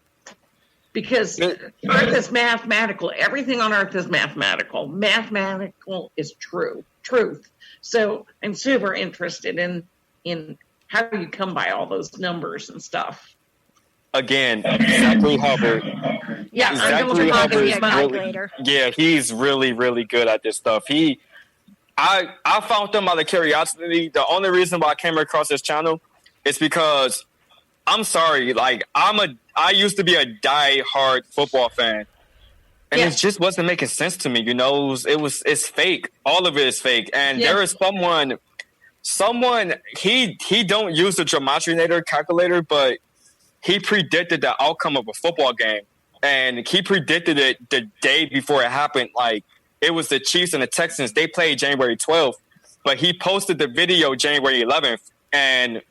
because Earth is mathematical. Everything on Earth is mathematical. Mathematical is truth. So I'm super interested in how you come by all those numbers and stuff. Again, Zachary Hubbard. Yeah, Zachary Hubbard. He's really, really good at this stuff. I found him out of curiosity. The only reason why I came across his channel is because I'm sorry, like I used to be a die-hard football fan, and it just wasn't making sense to me. It's fake. All of it is fake. And there is someone he don't use the Gematria calculator, but he predicted the outcome of a football game, and he predicted it the day before it happened. Like, it was the Chiefs and the Texans. They played January 12th, but he posted the video January 11th. And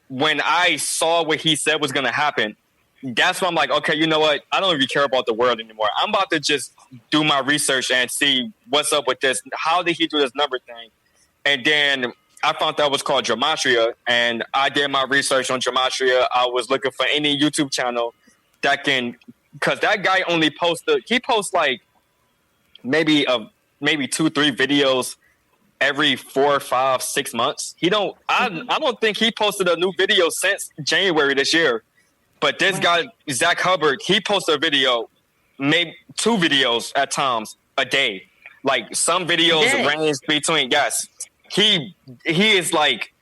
when I saw what he said was going to happen, that's when I'm like, okay, you know what? I don't really care about the world anymore. I'm about to just do my research and see what's up with this. How did he do this number thing? And then I found that was called Gematria, and I did my research on Gematria. I was looking for any YouTube channel that can, because that guy only posts like maybe 2-3 videos every 4, 5, 6 months. I don't think he posted a new video since January this year. But this guy, Zach Hubbard, he posted a video, maybe 2 videos at times a day. Like, some videos range between, he is like,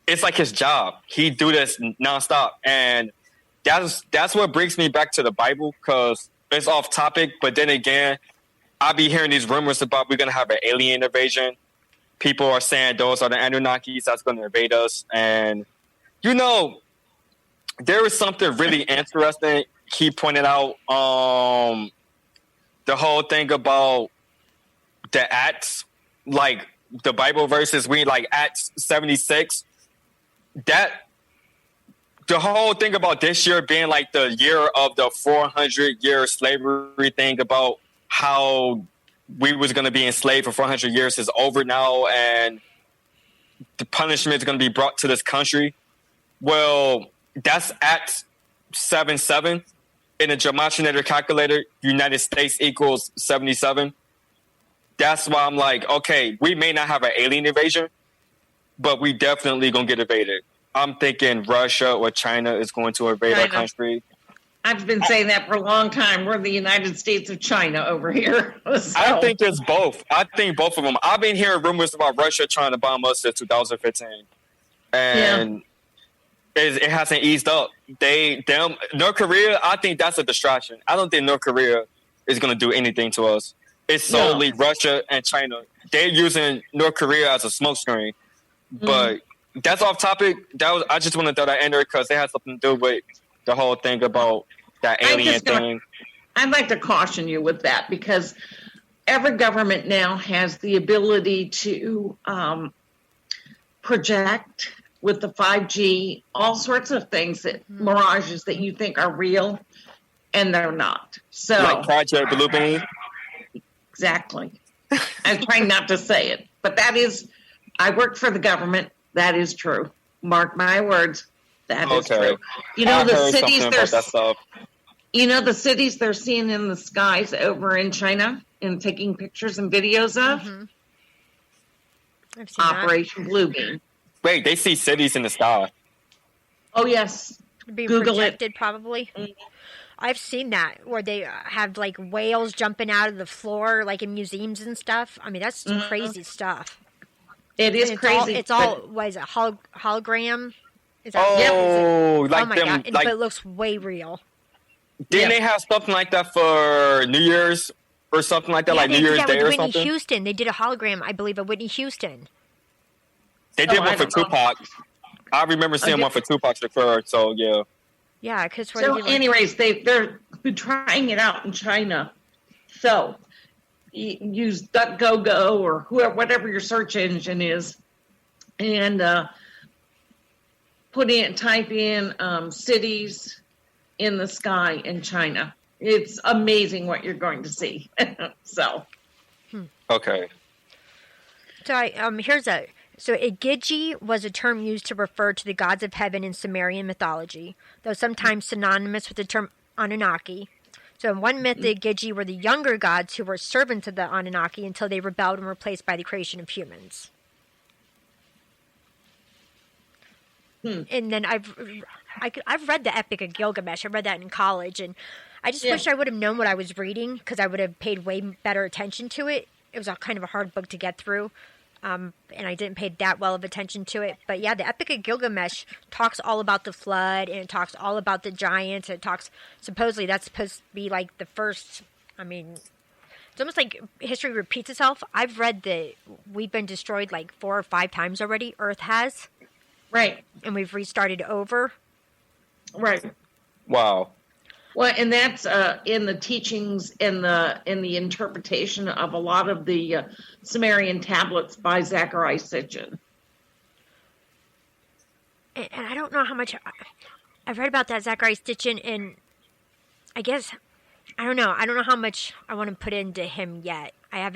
it's like his job. He do this nonstop. And that's what brings me back to the Bible, because it's off topic. But then again, I be hearing these rumors about we're going to have an alien invasion. People are saying those are the Anunnakis that's going to invade us. And, there is something really interesting he pointed out. The whole thing about the Acts, like the Bible verses, like Acts 76. That the whole thing about this year being like the year of the 400-year slavery thing, about how we was going to be enslaved for 400 years is over now, and the punishment is going to be brought to this country. Well, that's Acts 7:7 in the Gematria calculator. United States equals 77. That's why I'm like, okay, we may not have an alien invasion, but we definitely gonna get invaded. I'm thinking Russia or China is going to invade our country. I've been saying that for a long time. We're the United States of China over here. So. I think it's both. I think both of them. I've been hearing rumors about Russia trying to bomb us since 2015, and it hasn't eased up. North Korea, I think that's a distraction. I don't think North Korea is going to do anything to us. It's solely Russia and China. They're using North Korea as a smokescreen. But that's off topic. I just want to throw that in there because it has something to do with the whole thing about that alien thing. I'd like to caution you with that, because every government now has the ability to project with the 5G, all sorts of things, mirages that you think are real, and they're not. So, like Project Blue Beam? Exactly. I'm trying not to say it, but that is, I worked for the government. That is true. Mark my words. That is true. The cities they're seeing in the skies over in China and taking pictures and videos of? I've seen Operation Blue Beam. Wait, they see cities in the sky. Oh, yes. Being Google projected, it. probably. I've seen that, where they have, like, whales jumping out of the floor, like, in museums and stuff. I mean, that's crazy stuff. It is crazy. It's all, what is it, hologram? Is that, like oh my them, God. like, But it looks way real. Didn't they have something like that for New Year's or something like that, like New Year's Day or something? Whitney Houston. They did a hologram, I believe, of Whitney Houston. They did one for Tupac. I remember seeing one for Tupac Shakur, so yeah. Yeah, because anyways, they're trying it out in China. So use DuckDuckGo or whatever your search engine is, and type in cities in the sky in China, It's amazing what you're going to see. So. Okay. So Igigi was a term used to refer to the gods of heaven in Sumerian mythology, though sometimes synonymous with the term Anunnaki. So in one myth, the Igigi were the younger gods who were servants of the Anunnaki until they rebelled and were replaced by the creation of humans. And then I've read the Epic of Gilgamesh. I read that in college, and I just wish I would have known what I was reading, because I would have paid way better attention to it. It was a kind of a hard book to get through, and I didn't pay that well of attention to it. But yeah, the Epic of Gilgamesh talks all about the flood, and it talks all about the giants. It talks, supposedly that's supposed to be like the first, it's almost like history repeats itself. I've read that we've been destroyed like 4 or 5 times already, Earth has. Right. And we've restarted over. Right. Wow. Well, and that's in the teachings in the interpretation of a lot of the Sumerian tablets by Zachariah Sitchin. And I don't know how much I've read about that Zachariah Sitchin, and I guess I don't know how much I want to put into him yet. I've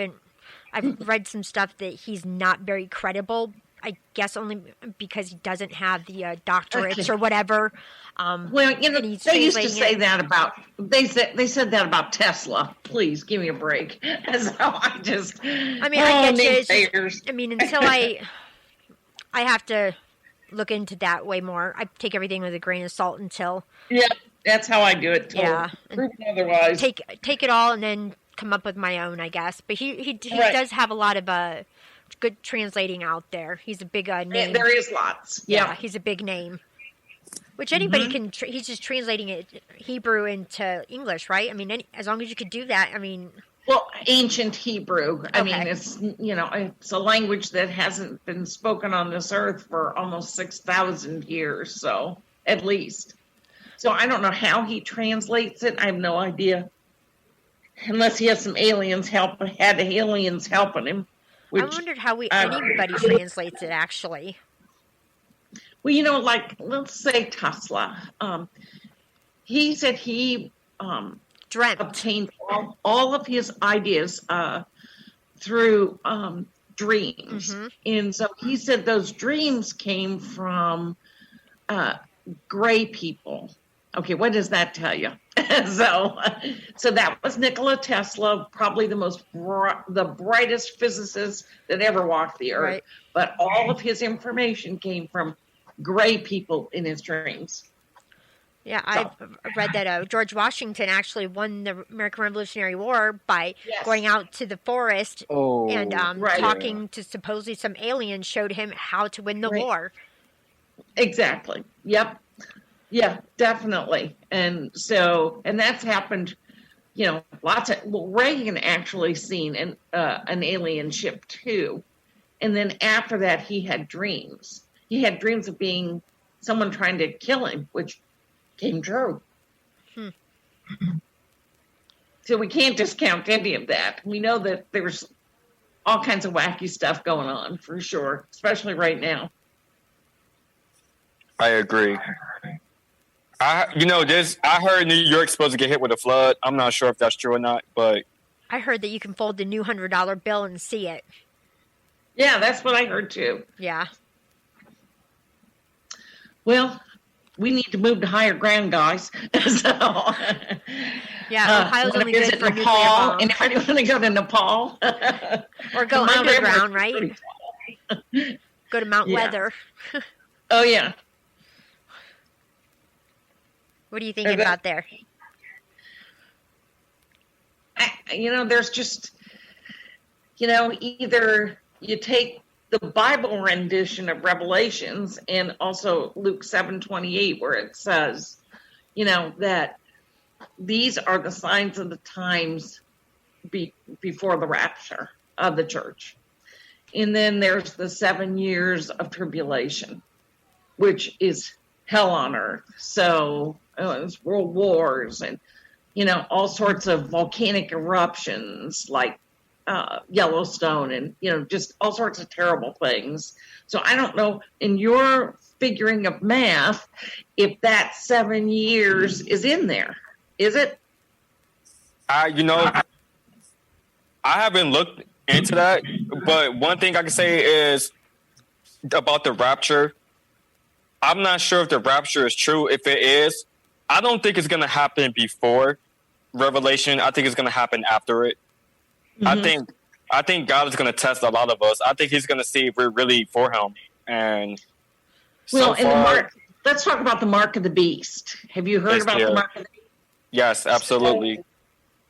read some stuff that he's not very credible. I guess only because he doesn't have the doctorates or whatever. Well, they used to say that about they said that about Tesla. Please give me a break. So I just I get you. Until I have to look into that way more. I take everything with a grain of salt until. Yeah, that's how I do it. Yeah, proven otherwise. Take it all and then come up with my own, I guess. But he does have a lot of good translating out there. He's a big name. There is lots. Yeah, he's a big name. Which anybody can. He's just translating it Hebrew into English, right? As long as you could do that. Well, ancient Hebrew. Okay. It's a language that hasn't been spoken on this earth for almost 6,000 years, so at least. So I don't know how he translates it. I have no idea, unless he has some aliens helping him. I wondered how anybody translates it, actually. Well, let's say Tesla. He said he dreamt, obtained all of his ideas through dreams. Mm-hmm. And so he said those dreams came from gray people. Okay, what does that tell you? So that was Nikola Tesla, probably the brightest physicist that ever walked the earth. Right. But all of his information came from gray people in his dreams. Yeah, I've read that George Washington actually won the American Revolutionary War by going out to the forest and talking to supposedly some aliens showed him how to win the war. Exactly. Yep. Yeah, definitely. And that's happened, Reagan actually seen an alien ship too. And then after that, he had dreams. He had dreams of being someone trying to kill him, which came true. So we can't discount any of that. We know that there's all kinds of wacky stuff going on for sure, especially right now. I agree. I heard New York's supposed to get hit with a flood. I'm not sure if that's true or not, but I heard that you can fold the new $100 bill and see it. Yeah, that's what I heard too. Yeah. Well, we need to move to higher ground, guys. Ohio's only good for Nepal. Anybody want to go to Nepal? Or go underground, right? Go to Mount Weather. Oh, yeah. What are you thinking about there? There's just, either you take the Bible rendition of Revelations and also Luke 7:28, where it says, that these are the signs of the times before the rapture of the church. And then there's the 7 years of tribulation, which is hell on earth. So it's world wars and, all sorts of volcanic eruptions like Yellowstone and, just all sorts of terrible things. So I don't know, in your figuring of math, if that 7 years is in there. Is it? I haven't looked into that, but one thing I can say is about the rapture. I'm not sure if the rapture is true. If it is, I don't think it's going to happen before Revelation. I think it's going to happen after it. Mm-hmm. I think God is going to test a lot of us. I think He's going to see if we're really for Him. And let's talk about the mark of the beast. Have you heard about the mark of the beast? Yes, absolutely.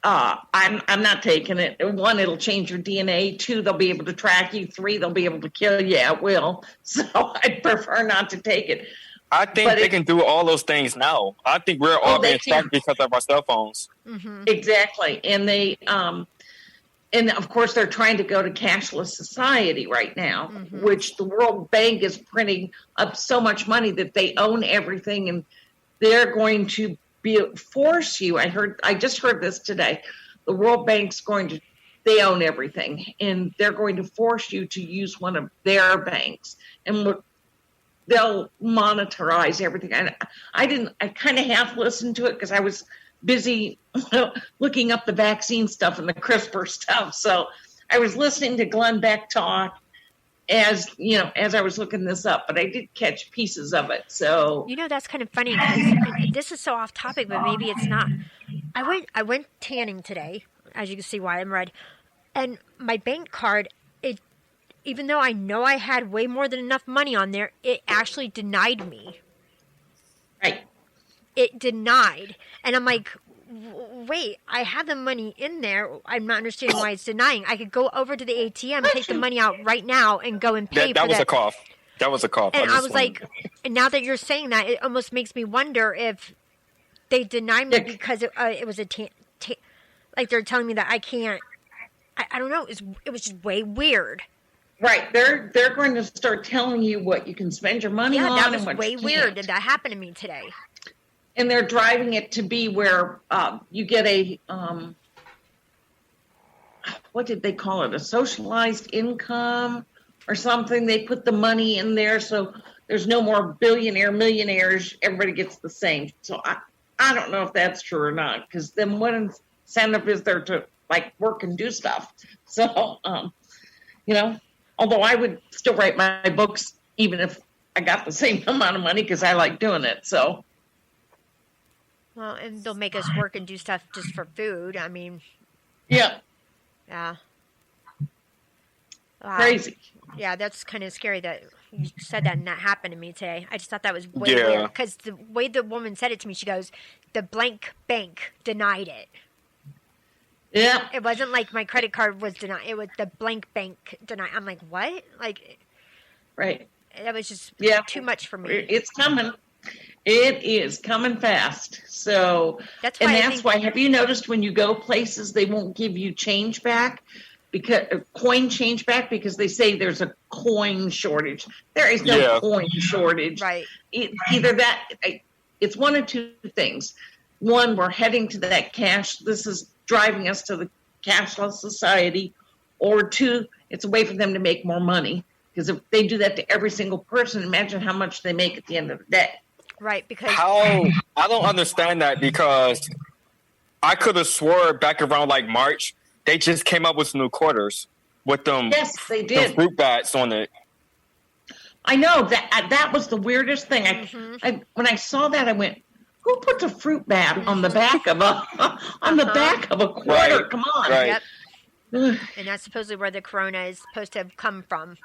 I'm not taking it. 1, it'll change your DNA. 2, they'll be able to track you. 3, they'll be able to kill you at will. So I'd prefer not to take it. I think they can do all those things now. I think we're all being tracked because of our cell phones. Mm-hmm. Exactly. And they, and of course, they're trying to go to cashless society right now, mm-hmm. which the World Bank is printing up so much money that they own everything, and they're going to force you. I just heard this today. The World Bank's they own everything, and they're going to force you to use one of their banks, and they'll monetize everything. I kind of half listened to it because I was busy looking up the vaccine stuff and the CRISPR stuff. So I was listening to Glenn Beck talk as I was looking this up, but I did catch pieces of it. So that's kind of funny because this is so off topic, but maybe it's not. I went tanning today, as you can see why I'm red, and my bank card, even though I know I had way more than enough money on there, it actually denied me. Right. It denied. And I'm like, wait, I have the money in there. I'm not understanding why it's denying. I could go over to the ATM, take the money out right now, and go and pay for that. That was a cough. That was a cough. And I was like, and now that you're saying that, it almost makes me wonder if they denied me because it was like they're telling me that I can't. I don't know. It was just way weird. Right. They're going to start telling you what you can spend your money on. Yeah, that was way weird. That happened to me today. And they're driving it to be where you get a, what did they call it? A socialized income or something. They put the money in there so there's no more millionaires. Everybody gets the same. So I don't know if that's true or not, because then what incentive is there to work and do stuff? So, although I would still write my books even if I got the same amount of money because I like doing it. So. Well, and they'll make us work and do stuff just for food. I mean. Yeah. Yeah. Crazy. Yeah, that's kind of scary that you said that and that happened to me today. I just thought that was way weird. Because the way the woman said it to me, she goes, the blank bank denied it. Yeah. It wasn't like my credit card was denied. It was the blank bank denied. I'm like, what? Right. That was just too much for me. It's coming. It is coming fast. So that's why. Have you noticed when you go places, they won't give you change back, coin change back, because they say there's a coin shortage. There is no coin shortage. Right. Either that, it's one of two things. One, we're heading to that cash. This is driving us to the cashless society. Or 2, it's a way for them to make more money. Because if they do that to every single person, imagine how much they make at the end of the day. Right, because I don't understand that, because I could have swore back around March they just came up with some new quarters with them. Yes, they did. The fruit bats on it. I know that was the weirdest thing. When I saw that, I went, "Who puts a fruit bat on the back of a back of a quarter? Right. Come on!" Right. Yep. And that's supposedly where the corona is supposed to have come from.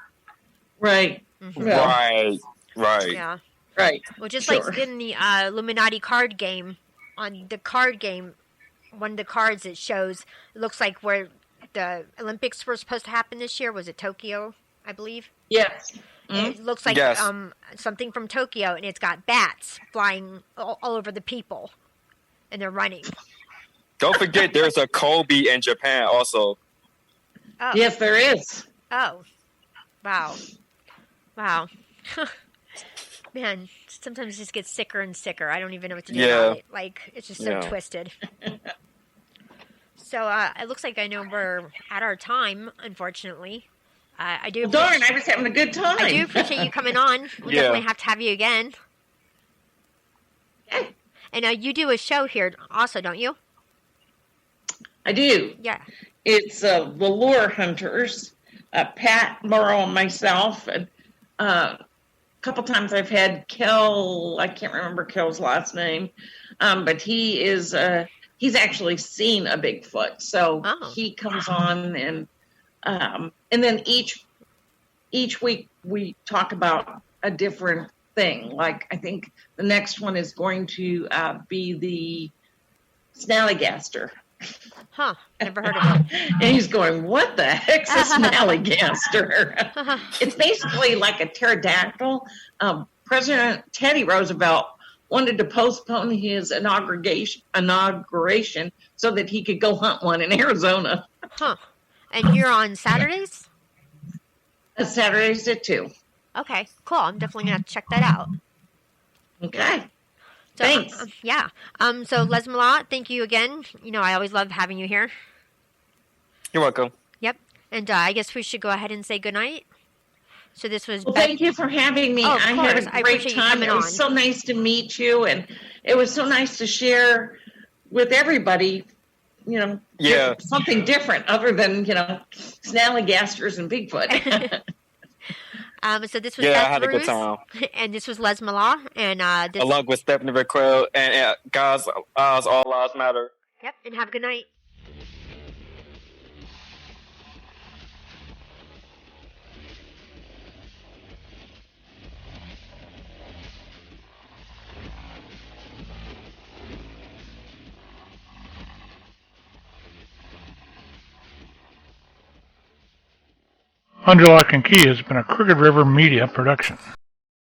Right. Mm-hmm. Yeah. Right. Yeah. Right. Well, just like in the Illuminati card game, on the card game, one of the cards it shows, it looks like where the Olympics were supposed to happen this year. Was it Tokyo, I believe? Yes. Mm-hmm. It looks like something from Tokyo, and it's got bats flying all over the people, and they're running. Don't forget, there's a Kobe in Japan also. Oh. Yes, there is. Oh. Wow. Man, sometimes it just gets sicker and sicker. I don't even know what to do about it. It's just so twisted. So it looks like I know we're at our time, unfortunately. I do. Darn, I was having a good time. I do appreciate you coming on. We'll definitely have to have you again. Okay. And you do a show here also, don't you? I do. Yeah. It's the lure hunters, Pat, Morrow, and myself. And a couple times I've had Kel, I can't remember Kel's last name, but he's actually seen a Bigfoot. So he comes on, and then each week we talk about a different thing. Like, I think the next one is going to be the snallygaster. Huh. Never heard of it. And he's going, what the heck's a snallygaster? It's basically like a pterodactyl. President Teddy Roosevelt wanted to postpone his inauguration so that he could go hunt one in Arizona. Huh. And you're on Saturdays? Saturdays at 2. Okay, cool. I'm definitely going to check that out. Okay. So, Thanks. Yeah. So, Llez Malat, thank you again. You know, I always love having you here. You're welcome. Yep. And I guess we should go ahead and say goodnight. So this was Well, Beth. thank you for having me. Oh, I had a great time. It was so nice to meet you, and it was so nice to share with everybody, you know, something different other than, you know, snallygasters and Bigfoot. So this was Beth I had a good Roose, time. and this was Llez Malat, and this along with Steffanie Rickwell, and guys, all lives matter. Yep, and have a good night. Under Lock and Key has been a Crooked River Media production.